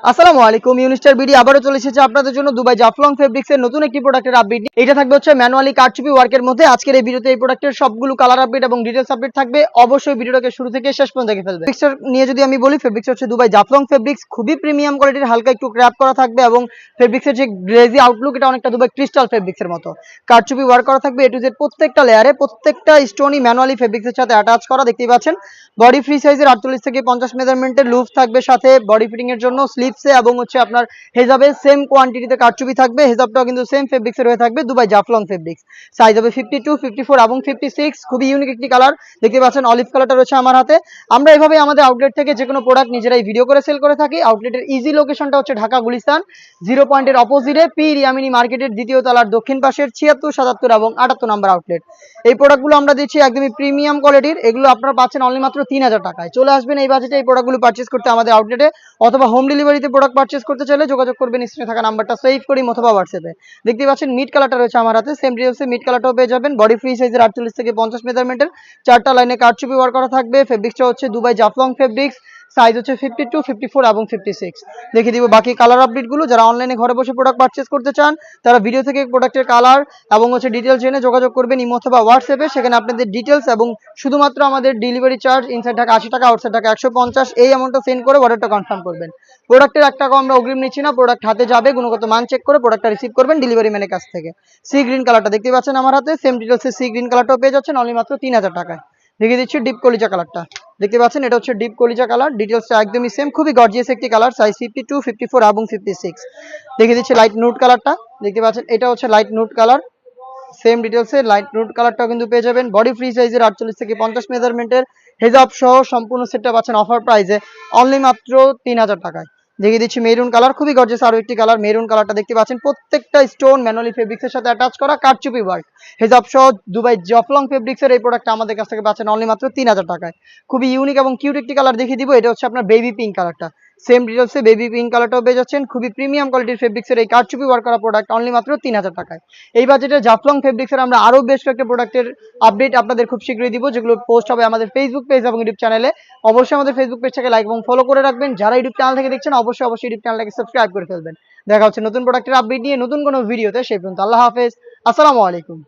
আসসালামু আলাইকুম, ইউনিস্টার বিডি আবারও চলে এসেছে আপনাদের জন্য দুবাই জাফলং ফেব্রিক্স এর নতুন একটি প্রোডাক্টের আপডেট নিয়ে। এটা থাকবে হচ্ছে ম্যানুয়ালি কারচুপি ওয়ার্কের মধ্যে। আজকের এই ভিডিওতে এই প্রোডাক্টের সবগুলো কালার আপডেট এবং ডিটেইলস আপডেট থাকবে। অবশ্যই ভিডিওটাকে শুরু থেকে শেষ পর্যন্ত দেখে ফেলবেন। ফেব্রিক্সের নিয়ে যদি আমি বলি, ফেব্রিক্স হচ্ছে দুবাই জাফলং ফেব্রিক্স, খুবই প্রিমিয়াম কোয়ালিটির, হালকা একটু ক্র্যাপ করা থাকবে এবং ফেব্রিক্সের যে গ্লেজি আউটলুক এটা অনেকটা দুবাই ক্রিস্টাল ফেব্রিক্সের মতো। কারচুপি ওয়ার্ক করা থাকবে এ টু জেড, প্রত্যেকটা লেয়ারে, প্রত্যেকটা স্টোনই ম্যানুয়ালি ফেব্রিক্সের সাথে অ্যাটাচ করা, দেখতেই পাচ্ছেন। বডি ফ্রি সাইজের 48 থেকে 50 মেজারমেন্টের লুপ থাকবে সাথে বডি ফিটিং এর জন্য স্লিপসে, এবং হচ্ছে আপনার হেজাবে সেম কোয়ান্টিটিতে কারচুপি থাকবে। হেজাবটাও কিন্তু সেম ফেব্রিক্সের হয়ে থাকবে, দুবাই জাফলং ফেব্রিক্স। সাইজ হবে 52, 54 এবং 56। খুবই ইউনিক একটি কালার, দেখতে পাচ্ছেন অলিভ কালারটা রয়েছে আমার হাতে। আমরা এভাবে আমাদের আউটলেট থেকে যে কোনো প্রোডাক্ট নিজেরাই ভিডিও করে সেল করে থাকি। আউটলেটের ইজি লোকেশনটা হচ্ছে ঢাকা গুলিস্তান 0 পয়েন্টের অপোজিটে, পি রিয়ামিনি মার্কেটের দ্বিতীয় তলার দক্ষিণ পাশের 76, 77 এবং 78 নম্বর আউটলেট। এই প্রোডাক্টগুলো আমরা দিচ্ছি একদমই প্রিমিয়াম কোয়ালিটির। এগুলো আপনারা পাচ্ছেন অনলি মাত্র 3000 টাকায়। চলে আসবেন এই বাজেটে এই প্রোডাক্টগুলো পারচেজ করতে আমাদের আউটলেটে, অথবা হোম ডেলিভারিতে প্রোডাক্ট পারচেজ করতে চাইলে যোগাযোগ করবেন স্ক্রিনে থাকা নাম্বারটা সেভ করি অথবা হোয়াটসঅ্যাপে। দেখতে পাচ্ছেন মিড কালারটা রয়েছে আমার হাতে, সেম ডিটেইলসে মিড কালারটাও পেয়ে যাবেন। বডি ফ্রি সাইজের 48 থেকে 50 মেজারমেন্টের 4টা লাইনে কারচুপি ওয়ার্ক করা থাকবে। ফেব্রিক্সটা হচ্ছে দুবাই জাফলং ফেব্রিক্স, সাইজ হচ্ছে 52, 54 এবং 56। দেখিয়ে দিব বাকি কালার আপডেটগুলো। যারা অনলাইনে ঘরে বসে প্রোডাক্ট পারচেজ করতে চান তারা ভিডিও থেকে প্রোডাক্টের কালার এবং হচ্ছে ডিটেলস জেনে যোগাযোগ করবেন ইমো অথবা হোয়াটসঅ্যাপে। সেখানে আপনাদের ডিটেলস এবং শুধুমাত্র আমাদের ডেলিভারি চার্জ ইনসাইড ঢাকা 80 টাকা, আউটসাইড ঢাকা 150, এই অ্যামাউন্টটা সেন্ড করে অর্ডারটা কনফার্ম করবেন। প্রোডাক্টের 1 টাকা আমরা অগ্রিম নিচ্ছি না, প্রোডাক্ট হাতে যাবে, গুণগত মান চেক করে প্রোডাক্টটা রিসিভ করবেন ডেলিভারি ম্যানের কাছ থেকে। সি গ্রিন কালারটা দেখতে পাচ্ছেন আমার হাতে, সেম ডিটেলসে সি গ্রিন কালারটাও পেয়ে যাচ্ছেন অনলি মাত্র 3000 টাকায়। দেখিয়ে দিচ্ছি ডিপ কলিজা কালারটা, দেখতে পাচ্ছেন এটা হচ্ছে ডিপ কলিজা কালার। ডিটেলসটা একদমই সেম, খুবই গর্জিয়াস একটি কালার, সাইজ 52, 54 এবং 56। দেখিয়ে দিচ্ছি লাইট নুড কালারটা, দেখতে পাচ্ছেন এটা হচ্ছে লাইট নুড কালার। সেম ডিটেলসে লাইট নুড কালারটাও কিন্তু পেয়ে যাবেন। বডি ফ্রি সাইজের 48 থেকে 50 মেজারমেন্টের হেজাব সহ সম্পূর্ণ সেটটা পাচ্ছেন অফার প্রাইসে অনলি মাত্র 3000 টাকায়। দেখিয়ে দিচ্ছি মেরুন কালার, খুবই গর্জিয়াস আরো একটি কালার। মেরুন কালারটা দেখতে পাচ্ছেন প্রত্যেকটা স্টোন ম্যানুয়ালি ফেব্রিক্সের সাথে অ্যাটাচ করা, কারচুপি ওয়ার্ক, হেজাব সহ দুবাই জাফলং ফেব্রিক্সের এই প্রোডাক্টটা আমাদের কাছ থেকে পাচ্ছেন অনলি মাত্র 3000 টাকায়। খুবই ইউনিক এবং কিউট একটি কালার দেখিয়ে দিব, এটা হচ্ছে আপনার বেবি পিঙ্ক কালারটা। সেম ডিটেলসে বেবি পিঙ্ক কালারটাও পেয়ে যাচ্ছেন। খুবই প্রিমিয়াম কোয়ালিটির ফেব্রিক্সের এই কারচুপি ওয়ার্ক করা প্রোডাক্ট অনলি মাত্র 3000 টাকায়। এই বাজেটে জাফলং ফেব্রিক্সের আমরা আরো বেশ কয়েকটা প্রোডাক্টের আপডেট আপনাদের খুব শীঘ্রই দিব, যেগুলো পোস্ট হবে আমাদের ফেসবুক পেজ এবং ইউটিউব চ্যানেলে। অবশ্যই আমাদের ফেসবুক পেজটাকে লাইক এবং ফলো করে রাখবেন। যারা ইউটিউব চ্যানেল থেকে দেখছেন অবশ্যই ইউটিউব চ্যানেলটাকে সাবস্ক্রাইব করে ফেলবেন। দেখা হচ্ছে নতুন প্রোডাক্টের আপডেট নিয়ে নতুন কোনো ভিডিওতে। সেই পর্যন্ত আল্লাহ হাফেজ, আসসালামু আলাইকুম।